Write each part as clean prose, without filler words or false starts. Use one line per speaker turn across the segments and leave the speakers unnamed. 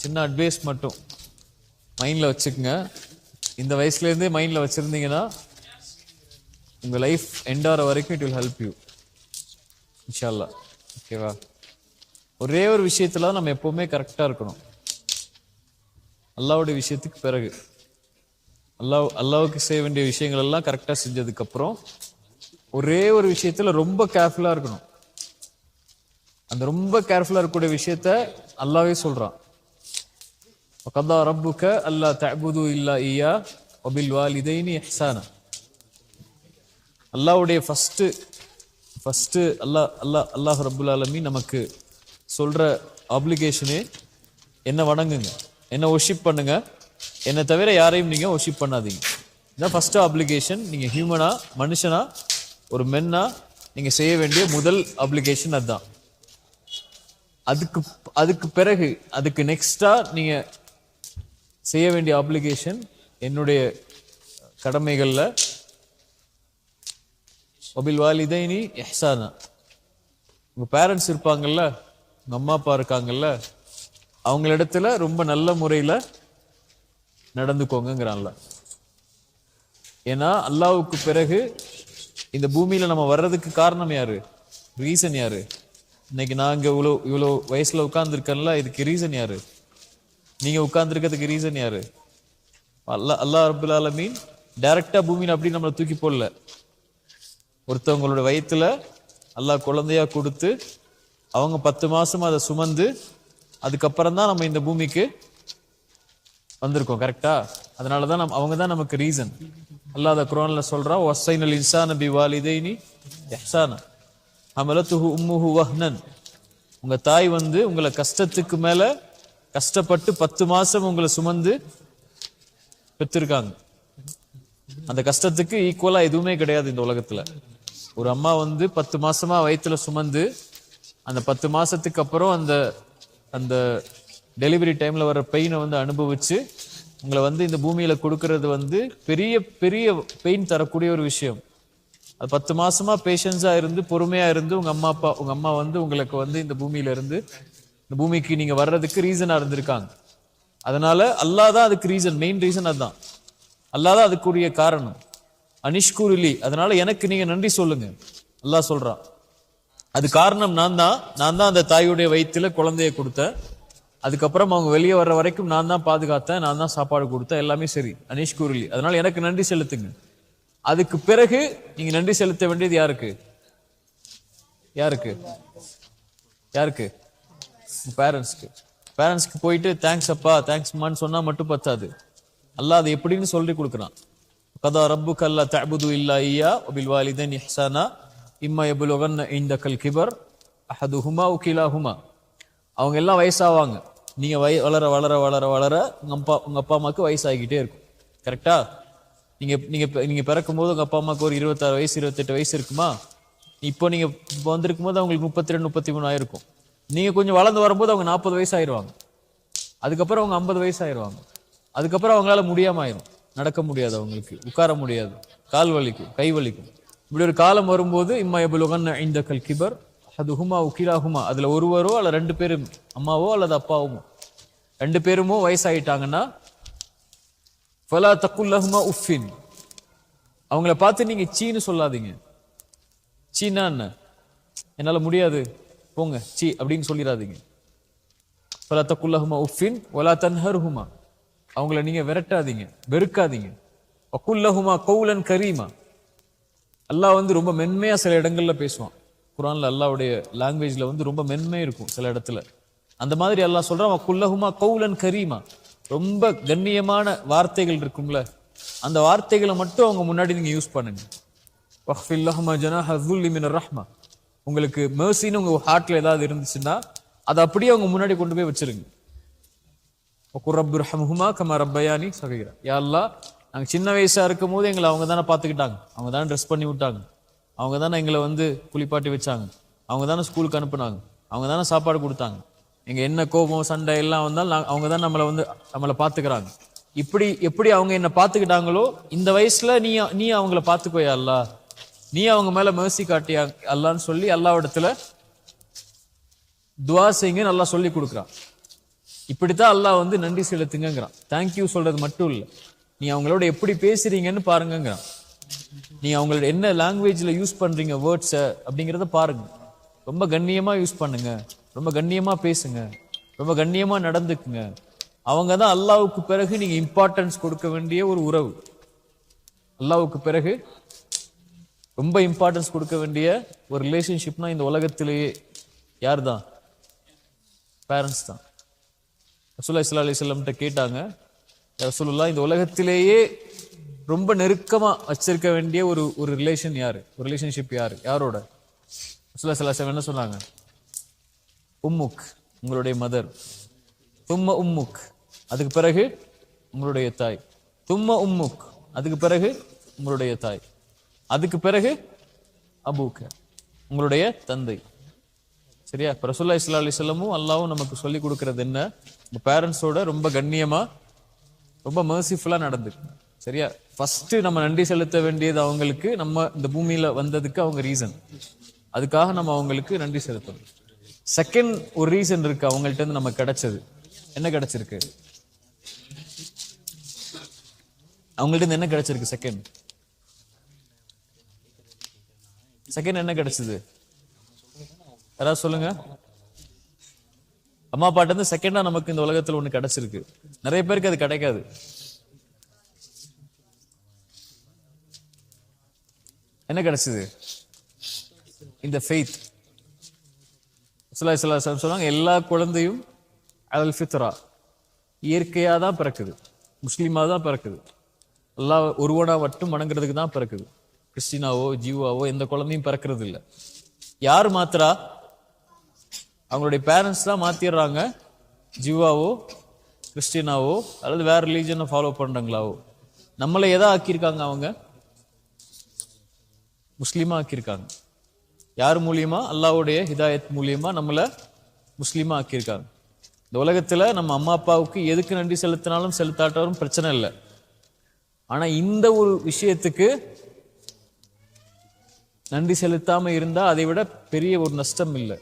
சின்ன அட்வைஸ் மட்டும் மைண்டில் வச்சுக்கோங்க. இந்த வயசுலேருந்தே மைண்டில் வச்சுருந்தீங்கன்னா உங்கள் லைஃப் எண்டாகிற வரைக்கும் இட் வில் ஹெல்ப் யூ இன்ஷா அல்லாஹ். ஓகேவா? ஒரே ஒரு விஷயத்துல நம்ம எப்போவுமே கரெக்டாக இருக்கணும். அல்லாவுடைய விஷயத்துக்கு பிறகு அல்லாவுக்கு செய்ய வேண்டிய விஷயங்கள் எல்லாம் கரெக்டாக செஞ்சதுக்கப்புறம் ஒரே ஒரு விஷயத்துல ரொம்ப கேர்ஃபுல்லாக இருக்கணும். அந்த ரொம்ப கேர்ஃபுல்லாக இருக்கக்கூடிய விஷயத்த அல்லாவே சொல்றான். وَقَضَى رَبُّكَ أَلَّا تَعْبُدُوا إِلَّا إِيَّاهُ وَبِالْوَالِدَيْنِ إِحْسَانًا. அல்லாஹ்வுடைய ஃபர்ஸ்ட் அல்லாஹ் ரப்புல் ஆலமீன் நமக்கு சொல்ற ஆப்ளிகேஷனே என்ன வணங்குங்க, என்ன ஒர்ஷிப் பண்ணுங்க, என்னை தவிர யாரையும் நீங்க ஒர்ஷிப் பண்ணாதீங்க. இதான் ஃபர்ஸ்ட் ஆப்ளிகேஷன். நீங்க ஹியூமனா, மனுஷனா, ஒரு மென்னா நீங்க செய்ய வேண்டிய முதல் ஆப்ளிகேஷன் அதுதான். அதுக்கு பிறகு அதுக்கு நெக்ஸ்டா நீங்க செய்ய வேண்டிய ஆப்ளிகேஷன் என்னுடைய கடமைகள்ல வபில் வாலிதைனி இஹ்சானா. உங்க பேரண்ட்ஸ் இருப்பாங்கல்ல, உங்க அம்மா அப்பா இருக்காங்கல்ல, அவங்களிடத்துல ரொம்ப நல்ல முறையில நடந்துக்கோங்கிறான்ல. ஏன்னா அல்லாஹ்வுக்கு பிறகு இந்த பூமியில நம்ம வர்றதுக்கு காரணம் யாரு? ரீசன் யாரு? இன்னைக்கு நான் இங்க இவ்வளோ வயசுல உட்கார்ந்துருக்கேன்ல, இதுக்கு ரீசன் யாரு? நீங்க உட்கார்ந்துருக்கிறதுக்கு ரீசன் யாரு? அல்லாஹ் ரப்புல் ஆலமீன் டைரக்டா பூமியில அப்படி நம்மளை தூக்கி போடல. ஒருத்தவங்களோட வயிற்றுல அல்லாஹ் குழந்தையா கொடுத்து அவங்க 10 மாசம் அதை சுமந்து அதுக்கப்புறம் தான் நம்ம இந்த பூமிக்கு வந்திருக்கோம். கரெக்டா? அதனாலதான் அவங்க தான் நமக்கு ரீசன். அல்லாஹ் அதை குர்ஆன்ல சொல்றான், வஸ்ஸைனல் இன்சான பிவாலிதைனி இஹ்சானா ஹமலத்துஹு உம்முஹு வஹ்னன். உங்க தாய் உங்களை கஷ்டத்துக்கு மேல கஷ்டப்பட்டு 10 மாசம் உங்களை சுமந்து பெற்றிருக்காங்க. அந்த கஷ்டத்துக்கு ஈக்குவலா எதுவுமே கிடையாது இந்த உலகத்துல. ஒரு அம்மா 10 மாசமா வயிற்றுல சுமந்து அந்த 10 மாசத்துக்கு அப்புறம் அந்த டெலிவரி டைம்ல வர பெயினை அனுபவிச்சு உங்களை இந்த பூமியில கொடுக்கறது பெரிய பெரிய பெயின் தரக்கூடிய ஒரு விஷயம். அது 10 மாசமா பேஷன்ஸா இருந்து பொறுமையா இருந்து உங்க அம்மா உங்களுக்கு இந்த பூமியில இருந்து இந்த பூமிக்கு நீங்க வர்றதுக்கு ரீசனா இருந்திருக்காங்க. அதனால அல்லாஹ் தான் அதுக்கு ரீசன், மெயின் ரீசன் அதுதான். அல்லாஹ் தான் அதுக்குரிய காரணம். அனிஷ்குருலி, அதனால எனக்கு நீங்க நன்றி சொல்லுங்க அல்லாஹ் சொல்றான். அது காரணம் நான் தான் அந்த தாயுடைய வயிற்றுல குழந்தைய கொடுத்தேன். அதுக்கப்புறம் அவங்க வெளியே வர்ற வரைக்கும் நான் தான் பாதுகாத்தேன், நான் தான் சாப்பாடு கொடுத்தேன், எல்லாமே சரி. அனிஷ்குருலி, அதனால எனக்கு நன்றி செலுத்துங்க. அதுக்கு பிறகு நீங்க நன்றி செலுத்த வேண்டியது யாருக்கு? யாருக்கு? யாருக்கு? பேரண்ட்ஸ்க்கு போயிட்டு தேங்க்ஸ் அப்பா, தேங்க்ஸ் அம்மான்னு சொன்னா மட்டும் பத்தாது. அல்லாஹ் அதை எப்படின்னு சொல்லி கொடுக்குறான். கதா ரப்புக அல்லா தஅபுது இல்லா இய்யா வபில் வாலிதைனி இஹ்சானா இம்மா யபுலுகன்ன இந்தகல் கிபர் அஹதுஹுமா வ கிலாஹுமா. அவங்க எல்லாம் வயசாவாங்க. நீங்க வளர வளர வளர வளர உங்க அப்பா அம்மாவுக்கு வயசாகிக்கிட்டே இருக்கும். கரெக்டா? நீங்க பிறக்கும் போது உங்க அப்பா அம்மாவுக்கு ஒரு 26 வயசு 28 வயசு இருக்குமா? இப்போ நீங்க வந்திருக்கும் போது அவங்களுக்கு 32 33 ஆயிருக்கும். நீங்க கொஞ்சம் வளர்ந்து வரும்போது அவங்க 40 வயசு ஆயிடுவாங்க. அதுக்கப்புறம் அவங்க 50 வயசு ஆயிடுவாங்க. அதுக்கப்புறம் அவங்களால முடியாம ஆயிரும். நடக்க முடியாது, அவங்களுக்கு உட்கார முடியாது, கால் வலிக்கும், கை வலிக்கும். இப்படி ஒரு காலம் வரும்போது இம்மா யபுலுகன்ன இந்தகல் கிபர் அஹதுஹுமா வ கிலாஹுமா, அதுல ஒருவரோ அல்ல 2 பேரும், அம்மாவோ அல்லது அப்பாவுமோ 2 பேருமோ வயசாயிட்டாங்கன்னா ஃபலா தகுல் லஹுமா உஃபின், அவங்கள பார்த்து நீங்க சீன்னு சொல்லாதீங்க. சீனா என்ன? என்னால முடியாது போங்க சீ அப்படின்னு சொல்லிடாதீங்க. ஃபலா தகுல் லஹுமா உஃபின் வலா தன்ஹர்ஹுமா, அவங்கள நீங்க விரட்டாதீங்க, வெறுக்காதீங்க. வகுல் லஹுமா கௌலன் கரீமா, அல்லாஹ் ரொம்ப மென்மையா சில இடங்கள்ல பேசுவான். குர்ஆன்ல அல்லாஹ்வுடைய லாங்குவேஜ்ல ரொம்ப மென்மை இருக்கும் சில இடத்துல. அந்த மாதிரி அல்லாஹ் சொல்றான், வகுல் லஹுமா கௌலன் கரீமா, ரொம்ப கண்ணியமான வார்த்தைகள் இருக்கும்ல, அந்த வார்த்தைகளை மட்டும் அவங்க முன்னாடி நீங்க யூஸ் பண்ணுங்க. வக்ஃபில் லஹுமா ஜனாஹ ذுல்லி மினர் ரஹ்மா, உங்களுக்கு மெர்சின்னு உங்க ஹார்ட்ல ஏதாவது இருந்துச்சுன்னா அதை அப்படியே அவங்க முன்னாடி கொண்டு போய் வச்சிருங்க. வகுர் ரப்பி ரஹ்மஹுமா கமா ரப்பயானி ஸகீரா, யா அல்லாஹ் நாங்கள் சின்ன வயசா இருக்கும் போது எங்களை அவங்க தானே பார்த்துக்கிட்டாங்க, அவங்க தானே ட்ரெஸ் பண்ணி விட்டாங்க, அவங்க தானே எங்களை குளிப்பாட்டி வச்சாங்க, அவங்க தானே ஸ்கூலுக்கு அனுப்புனாங்க, அவங்க தானே சாப்பாடு கொடுத்தாங்க, எங்க என்ன கோபம் சண்டை எல்லாம் வந்தாலும் அவங்க தான் நம்மளை பார்த்துக்கிறாங்க. இப்படி எப்படி அவங்க என்ன பார்த்துக்கிட்டாங்களோ இந்த வயசுல நீ அவங்கள பார்த்துக்கோயா அல்லாஹ், நீ அவங்க மேல மெர்சி காட்டியா அல்லான்னு சொல்லி அல்லாஹ்விடத்துல துஆ செய்யுங்க, நல்லா சொல்லி கொடுக்குறான். இப்படித்தான் அல்லாஹ் வந்து நன்றி செலுத்துங்கிறான். தேங்க்யூ சொல்றது மட்டும் இல்ல, நீ அவங்களோட எப்படி பேசுறீங்கன்னு பாருங்கிறான். நீ அவங்களோட என்ன லாங்குவேஜ்ல யூஸ் பண்றீங்க வேர்ட்ஸ அப்படிங்கிறத பாருங்க. ரொம்ப கண்ணியமா யூஸ் பண்ணுங்க, ரொம்ப கண்ணியமா பேசுங்க, ரொம்ப கண்ணியமா நடந்துக்குங்க. அவங்க தான் அல்லாஹ்வுக்கு பிறகு நீங்க இம்பார்ட்டன்ஸ் கொடுக்க வேண்டிய ஒரு உறவு. அல்லாஹ்வுக்கு பிறகு ரொம்ப இம்பார்ட்டன்ஸ் கொடுக்க வேண்டிய ஒரு ரிலேஷன்ஷிப்னா இந்த உலகத்திலேயே யார் தான்? பேரண்ட்ஸ் தான். ரசூலுல்லாஹி ஸல்லல்லாஹு அலைஹி வஸல்லம் கேட்டாங்க, ரசூலுல்லாஹ் இந்த உலகத்திலேயே ரொம்ப நெருக்கமா வச்சிருக்க வேண்டிய ஒரு ரிலேஷன் யாரு, ஒரு ரிலேஷன்ஷிப் யாரு, யாரோட? ரசூலுல்லாஹி ஸல்லல்லாஹு அலைஹி வஸல்லம் என்ன சொன்னாங்க? உம்முக், உங்களுடைய மதர். தும்ம உம்முக், அதுக்கு பிறகு உங்களுடைய தாய். தும்ம உம்முக், அதுக்கு பிறகு உங்களுடைய தாய். அதுக்கு பிறகு அபூக்க, உங்களுடைய தந்தை. சரியா? ரசூலுல்லாஹி ஸல்லல்லாஹு அலைஹி வஸல்லமும் அல்லாஹ்வும் நமக்கு சொல்லி கொடுக்கிறது என்ன? உங்க பேரண்ட்ஸோட ரொம்ப கண்ணியமா, ரொம்ப மர்சிஃபுல்லா நடந்து. சரியா? ஃபர்ஸ்ட் நம்ம நன்றி செலுத்த வேண்டியது அவங்களுக்கு, நம்ம இந்த பூமியில வந்ததுக்கு அவங்க ரீசன். அதுக்காக நம்ம அவங்களுக்கு நன்றி செலுத்தணும். செகண்ட் ஒரு ரீசன் இருக்கு அவங்கள்ட்ட இருந்து நமக்கு கிடைச்சது. என்ன கிடைச்சிருக்கு? அவங்கள்ட்ட இருந்து என்ன கிடைச்சிருக்கு? செகண்ட் என்ன கிடைச்சது? யாராவது சொல்லுங்க. அம்மா அப்பாட்ட இருந்து செகண்டா நமக்கு இந்த உலகத்துல ஒண்ணு கிடைச்சிருக்கு. நிறைய பேருக்கு அது கிடைக்காது. என்ன கிடைச்சது? இந்த ஃபெய்த். ரசூலுல்லாஹி ஸல்லல்லாஹு அலைஹி வஸல்லம் சொல்றாங்க, எல்லா குழந்தையும் அல் ஃபித்ரா, இயற்கையா தான் பிறக்குது, முஸ்லீமா தான் பிறக்குது. அல்லாஹ் ஒருவனா மட்டும் வணங்குறதுக்கு தான் பிறக்குது. கிறிஸ்டினாவோ ஜீவாவோ எந்த குழந்தையும் பிறக்கிறது இல்லை. யார் மாத்திரா? அவங்களுடைய பேரண்ட்ஸ் தான் மாத்திடுறாங்க. ஜீவாவோ கிறிஸ்டினாவோ அல்லது வேற ரிலீஜனை ஃபாலோ பண்றாங்களாவோ. நம்மளை எதா ஆக்கியிருக்காங்க? அவங்க முஸ்லீமா ஆக்கியிருக்காங்க. யார் மூலியமா? அல்லாஹ்வுடைய ஹிதாயத் மூலியமா நம்மள முஸ்லீமா ஆக்கியிருக்காங்க. இந்த உலகத்துல நம்ம அம்மா அப்பாவுக்கு எதுக்கு நன்றி செலுத்தினாலும் செலுத்தாட்டாலும் பிரச்சனை இல்லை. ஆனா இந்த ஒரு விஷயத்துக்கு நன்றி செலுத்தாம இருந்தா அதை விட பெரிய ஒரு நஷ்டம் இல்லை.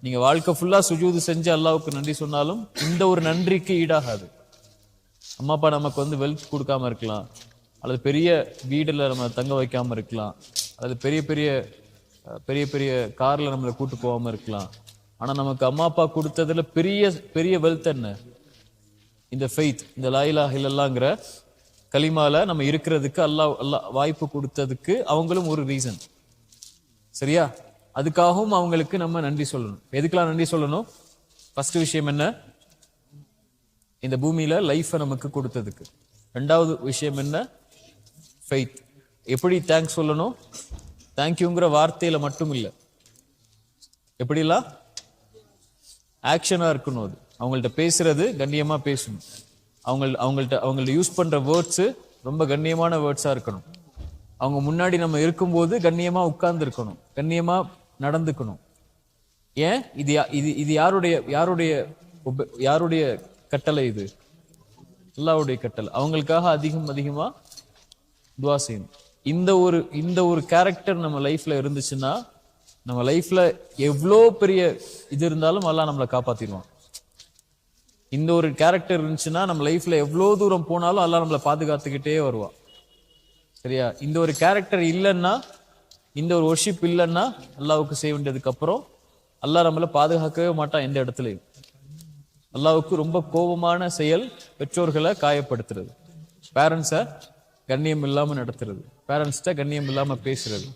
நீங்க வாழ்க்கை ஃபுல்லா சுஜூது செஞ்சு அல்லாஹ்வுக்கு நன்றி சொன்னாலும் இந்த ஒரு நன்றிக்கு ஈடாகாது. அம்மா அப்பா நமக்கு வந்து வெல்த் கொடுக்காம இருக்கலாம், அல்லது பெரிய வீடுல நம்ம தங்க வைக்காம இருக்கலாம், அல்லது பெரிய பெரிய பெரிய பெரிய கார்ல நம்மளை கூட்டு போகாம இருக்கலாம். ஆனா நமக்கு அம்மா அப்பா கொடுத்ததுல பெரிய பெரிய வெல்த் என்ன? இந்த ஃபெய்த், இந்த லா இலாஹ இல்லல்லாஹ்ங்கற கலிமால நம்ம இருக்கிறதுக்கு அல்லாஹ் வாய்ப்பு கொடுத்ததுக்கு அவங்களும் ஒரு ரீசன். சரியா? அதுக்காகவும் அவங்களுக்கு நம்ம நன்றி சொல்லணும். எதுக்கெல்லாம் நன்றி சொல்லணும்? ஃபர்ஸ்ட் விஷயம் என்ன? இந்த பூமியில லைஃபை நமக்கு கொடுத்ததுக்கு. ரெண்டாவது விஷயம் என்ன? ஃபெய்த். எப்படி தேங்க்ஸ் சொல்லணும்? தேங்க்யூங்கிற வார்த்தையில மட்டும் இல்லை, எப்படிலாம் ஆக்ஷனா இருக்கணும். அது அவங்கள்ட்ட பேசுறது கண்ணியமா பேசணும். அவங்கள்ட்ட யூஸ் பண்ற வேர்ட்ஸ் ரொம்ப கண்ணியமான வேர்ட்ஸா இருக்கணும். அவங்க முன்னாடி நம்ம இருக்கும்போது கண்ணியமா உட்கார்ந்து இருக்கணும், கண்ணியமா நடந்துக்கணும். ஏன்? இது யாருடைய கட்டளை? இது அல்லாஹ்வுடைய கட்டளை. அவங்களுக்காக அதிகமா துஆ செய்யணும். இந்த ஒரு கேரக்டர் நம்ம லைஃப்ல இருந்துச்சுன்னா, நம்ம லைஃப்ல எவ்வளோ பெரிய இது இருந்தாலும் அல்லாஹ் நம்மளை காப்பாத்திடுவான். இந்த ஒரு கேரக்டர் இருந்துச்சுன்னா நம்ம லைஃப்ல எவ்வளோ தூரம் போனாலும் அல்லாஹ் நம்மளை பாதுகாத்துக்கிட்டே வருவான். சரியா? இந்த ஒரு கேரக்டர் இல்லைன்னா, இந்த ஒரு வொர்ஷிப் இல்லைன்னா அல்லாஹ்வுக்கு செய்ய வேண்டியதுக்கு அப்புறம் அல்லாஹ் நம்மளை பாதுகாக்கவே மாட்டான் எந்த இடத்துலையும். அல்லாஹ்வுக்கு ரொம்ப கோபமான செயல் பெற்றோர்களை காயப்படுத்துறது, பேரண்ட்ஸை கண்ணியம் இல்லாம நடத்துறது, பேரண்ட்ஸ்ட கண்ணியம் இல்லாம பேசுறது.